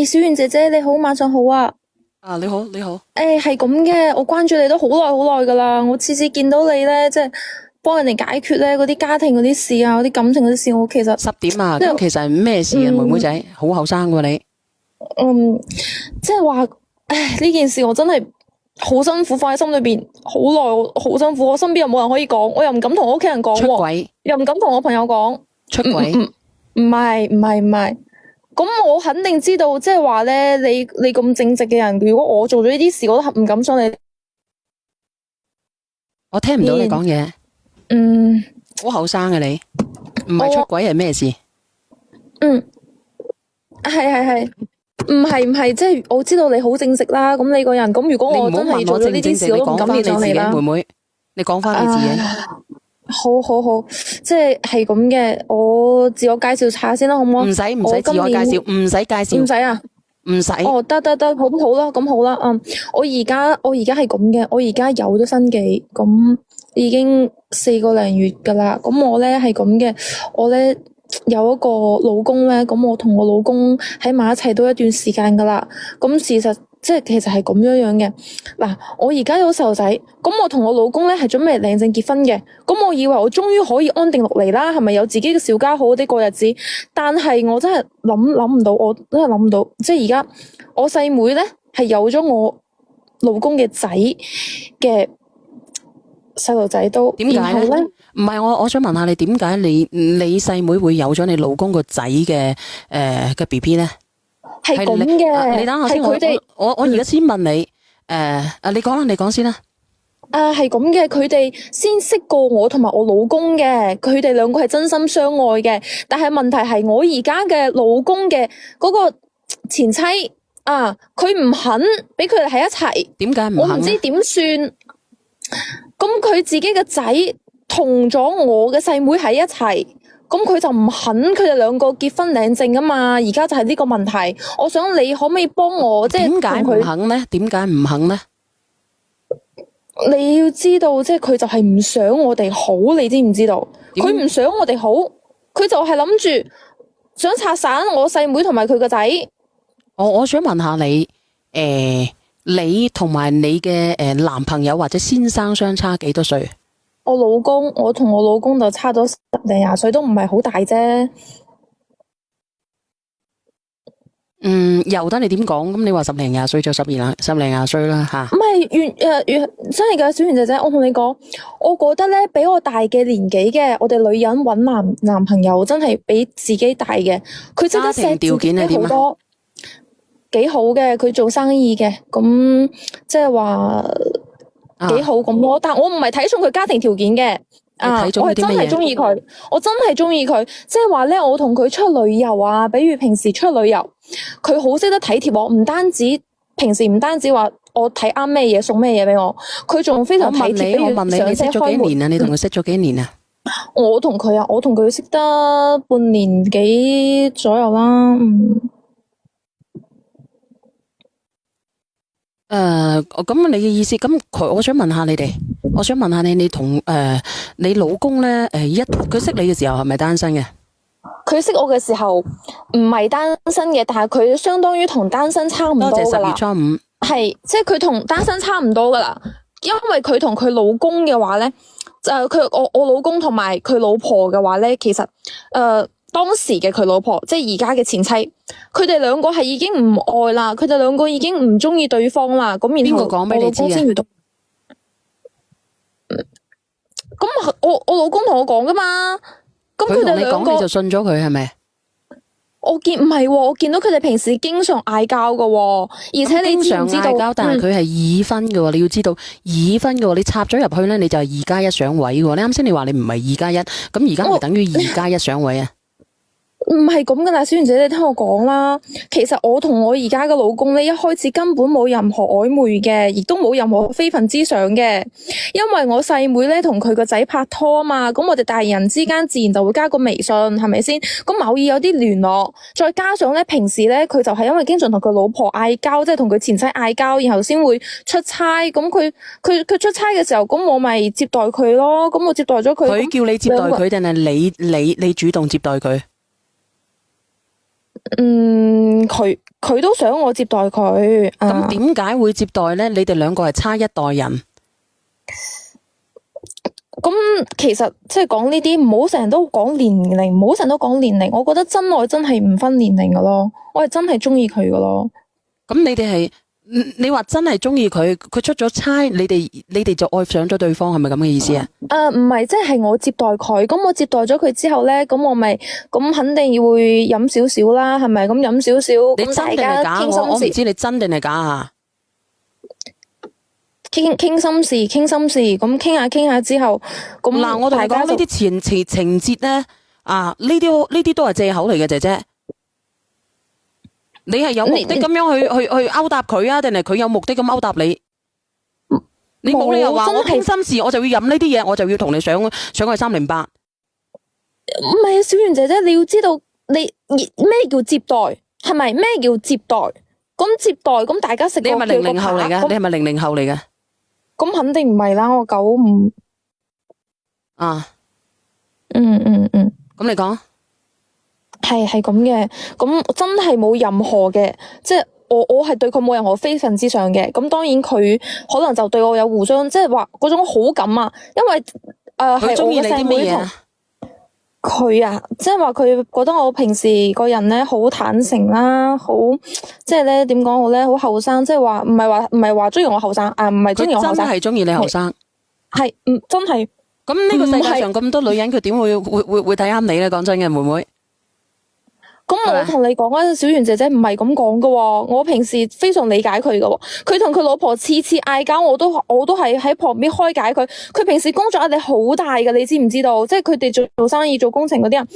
小圓姐姐你好，晚上好啊！啊，你好，你好。係咁嘅，我關注你都好耐好耐噶啦。我次次見到你咧，即係幫人哋解決咧嗰啲家庭嗰啲事啊，嗰啲感情嗰啲事，我其實10點啊，即係咁其實係咩事啊，妹妹仔，好後生喎你。嗯，即係話，呢件事我真係好辛苦，放喺心裏邊好耐，我好辛苦。我身邊又冇人可以講，我又唔敢同我屋企人講喎，出軌，又唔敢同我朋友講。出軌，唔係。咁我肯定知道，即係話咧，你咁正直嘅人，如果我做咗呢啲事，我都唔敢信你。我聽唔到你講嘢，嗯，好後生嘅你，唔係出軌係咩事？係，唔係，即係我知道你好正直啦。咁你個人，咁如果我真係做咗呢啲事，我都唔敢面對你啦。妹妹，你講翻你自己。好，即係咁嘅。我自我介紹下先啦，好唔好？唔使自我介紹，唔使介紹，唔使啊，唔使。哦，得，好啦，咁好啦。我而家係咁嘅，我而家有咗新紀，咁已經4個零月噶啦。咁我咧係咁嘅，我咧有一個老公咧，咁我同我老公喺埋一齊都一段時間噶啦。咁事實即係其實係咁樣嘅。嗱，我而家有細路仔，咁我同我老公咧係準備領證結婚嘅。咁我以為我終於可以安定落嚟啦，係咪有自己嘅小家好好地過日子？但係我真係諗唔到，我真係諗唔到，即係而家我細妹咧係有咗我老公嘅仔嘅細路仔都。點解咧？唔係，我想問下你，點解你細妹會有咗你老公個仔嘅BB 咧？係咁嘅，你等下先，我而家先問你，你講啦，你講先啦。係咁嘅，佢哋先識過我同埋我老公嘅，佢哋兩個係真心相愛嘅。但係問題係我而家嘅老公嘅嗰個前妻啊，佢唔肯俾佢哋喺一齊。點解唔肯？我唔知點算。咁佢自己嘅仔同咗我嘅細妹喺一齊，咁佢就唔肯佢哋兩個結婚領證啊嘛。而家就係呢個問題，我想你可唔可以幫我即係點解唔肯咧？點解唔肯咧？你要知道，即係佢就係唔想我哋好，你知唔知道？佢唔想我哋好，佢就係諗住想拆散我細妹同埋佢個仔。我想問下你，你同埋你嘅男朋友或者先生相差幾多歲？我同我老公就差咗10零20歲，都唔係好大啫。由得你點講，咁你話10零20歲就10零20歲啦吓。唔係真係噶，小圓姐姐，我同你講，我覺得咧，比我大嘅年紀嘅，我哋女人搵男朋友真係比自己大嘅，佢真係錫自己好多，幾好嘅，佢做生意嘅，咁即係話幾好咁咯。但我唔係睇重佢家庭條件嘅。我係真係中意佢，我真係中意佢，即係話咧，我同佢出旅遊啊，比如平時出旅遊，佢好識得體貼我，平時唔單止話我睇啱咩嘢送咩嘢俾我，佢仲非常體貼。我問你，你識咗幾年啊？你同佢識咗幾年啊？我同佢識得半年幾左右啦。咁你嘅意思，咁我想問下你哋，你同你老公咧，佢識你嘅時候係咪單身嘅？佢識我嘅時候唔係單身嘅，但係佢相當於同單身差唔多噶啦。多謝10月初5。係，即係佢同單身差唔多噶啦，因為佢同佢老公嘅話咧，我老公同埋佢老婆嘅話咧，其實當時嘅佢老婆，即係而家嘅前妻，佢哋兩個係已經唔愛啦，佢哋兩個已經唔中意對方啦。咁然後邊個講俾你知嘅？咁我老公同我講噶嘛。咁佢哋兩個，你就信咗佢係咪？唔係，我見到佢哋平時經常嗌交噶，而且你知唔知道？但係佢係已婚嘅，你要知道已婚嘅，你插咗入去咧，你就係2+1上位嘅。你啱先你話你唔係2+1，咁而家咪等於2+1上位啊？唔係咁噶啦，小圓姐，你聽我講啦。其實我同我而家嘅老公咧，一開始根本冇任何曖昧嘅，亦都冇任何非分之想嘅。因為我細妹咧同佢個仔拍拖啊嘛，咁我哋大人之間自然就會加個微信，係咪先？咁偶爾有啲聯絡，再加上咧平時咧佢就係因為經常同佢老婆嗌交，即係同佢前妻嗌交，然後先會出差。咁佢出差嘅時候，咁我咪接待佢咯。咁我接待咗佢。佢叫你接待佢定係你主動接待佢？佢都想我接待佢。咁點解會接待咧？你哋兩個係差一代人。咁其實即係講呢啲，唔好成日都講年齡，唔好成日都講年齡。我覺得真愛真係唔分年齡噶咯，我係真係中意佢噶咯。咁你哋係你話真係中意佢，佢出咗差，你哋就愛上咗對方，係咪咁嘅意思啊？唔係，即係我接待佢，咁我接待咗佢之後咧，咁我咪咁肯定會飲少少啦，係咪？咁飲少少，你真定係假？我唔知你真定係假啊！傾心事，咁傾下之後，咁嗱，我同你講呢啲情節咧，呢啲都係借口嚟嘅，姐姐。你係有目的咁樣去勾搭佢啊，定係佢有目的咁勾搭你？你冇理由話我傾心事，我就要飲呢啲嘢，我就要同你上去308。唔係啊，小圓姐姐，你要知道你咩叫接待，係咪？咩叫接待？咁接待咁大家食個你係咪00後嚟嘅？你係咪00後嚟嘅？咁肯定唔係啦，我95。啊，咁你講係咁嘅，咁真係冇任何嘅，即係我係對佢冇任何非分之想嘅。咁當然佢可能就對我有互相，即係話嗰種好感啊。因為佢中意你啲咩嘢？佢啊，即係話佢覺得我平時個人咧好坦誠啦，好即係咧點講好咧，好後生，即係話唔係話中意我後生啊，唔係中意我後生，佢真係中意你後生，係真係。咁呢個世界上咁多女人，佢點會睇啱你咧？講真嘅，妹妹。咁我同你講啊，小圓姐姐唔係咁講噶，我平時非常理解佢噶。佢同佢老婆次嗌交，我都係喺旁邊開解佢。佢平時工作壓力好大噶，你知唔知道？即係佢哋做生意做工程嗰啲人，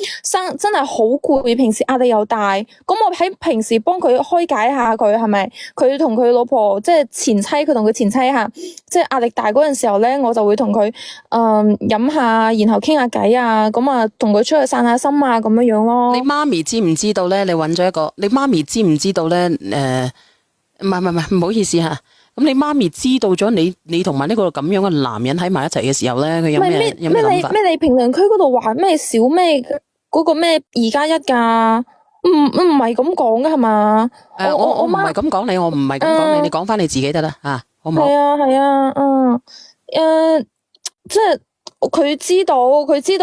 真係好攰，平時壓力又大。咁我喺平時幫佢開解下佢，係咪？佢同佢老婆即係前妻，佢同佢前妻下，即係壓力大嗰陣時候咧，我就會同佢飲下，然後傾下偈啊，咁啊同佢出去散下心啊，咁樣樣咯。你媽咪知唔知道咧？你揾咗一個，你媽咪知唔知道咧？唔係，唔好意思吓。咁你媽咪知道咗你同埋呢個咁樣嘅男人喺埋一齊嘅時候咧，佢有咩諗法？咩你評論區嗰度話咩小咩嗰個咩2+1噶？唔係咁講噶係嘛？我唔係咁講你，我唔係咁講你，你講翻你自己得啦吓，好唔好？係啊，即係佢知道，佢其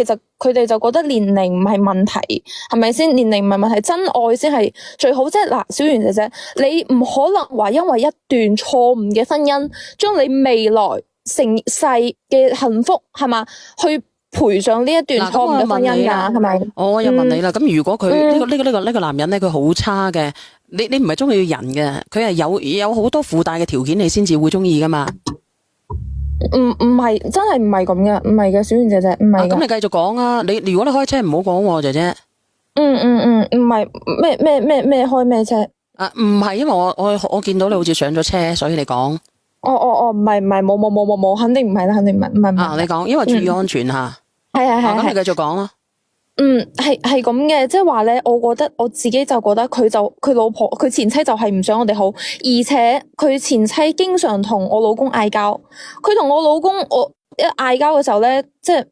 實佢哋就覺得年齡唔係問題，係咪先？年齡唔係問題，真愛先係最好。即係嗱，小圓姐姐，你唔可能話因為一段錯誤嘅婚姻，將你未來成世嘅幸福係嘛，去賠上呢一段錯誤嘅婚姻㗎，係咪？我又問你啦，咁如果佢呢個男人咧，佢好差嘅，你唔係中意人嘅，佢係有好多附帶嘅條件，你先至會中意噶嘛？唔係，真係唔係咁嘅，唔係嘅，小圓姐姐，唔係。咁你繼續講啊！如果你開車唔好講喎，姐姐。唔係咩開咩車？唔係，因為我見到你好似上咗車，所以你講。唔係，冇，肯定唔係啦，肯定唔係。你講，因為注意安全吓。係。咁你繼續講啦。係咁嘅，即係話咧，我覺得我自己就覺得佢老婆佢前妻就係唔想我哋好，而且佢前妻經常同我老公嗌交，佢同我老公我一嗌交嘅時候咧，即係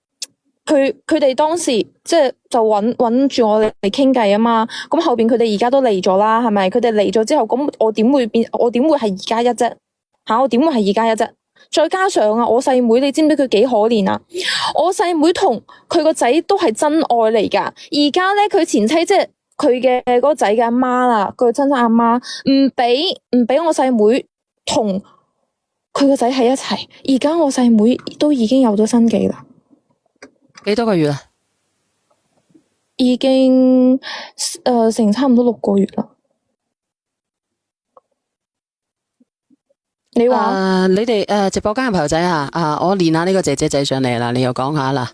佢哋當時即係就揾住我哋嚟傾偈啊嘛，咁後邊佢哋而家都嚟咗啦，係咪？佢哋嚟咗之後，咁我點會係2+1啫？吓，我點會係2+1啫？再加上啊，我細妹，你知唔知佢幾可憐啊？我細妹同佢個仔都係真愛嚟噶。而家咧，佢前妻即係佢嘅嗰個仔嘅阿媽啦，佢親生阿媽唔俾我細妹同佢個仔喺一齊。而家我細妹都已經有咗身紀啦。幾多個月啊？已經成差唔多6個月啦。你話你哋直播間嘅朋友仔啊，我練下呢個姐姐仔上嚟啦，你又講下啦。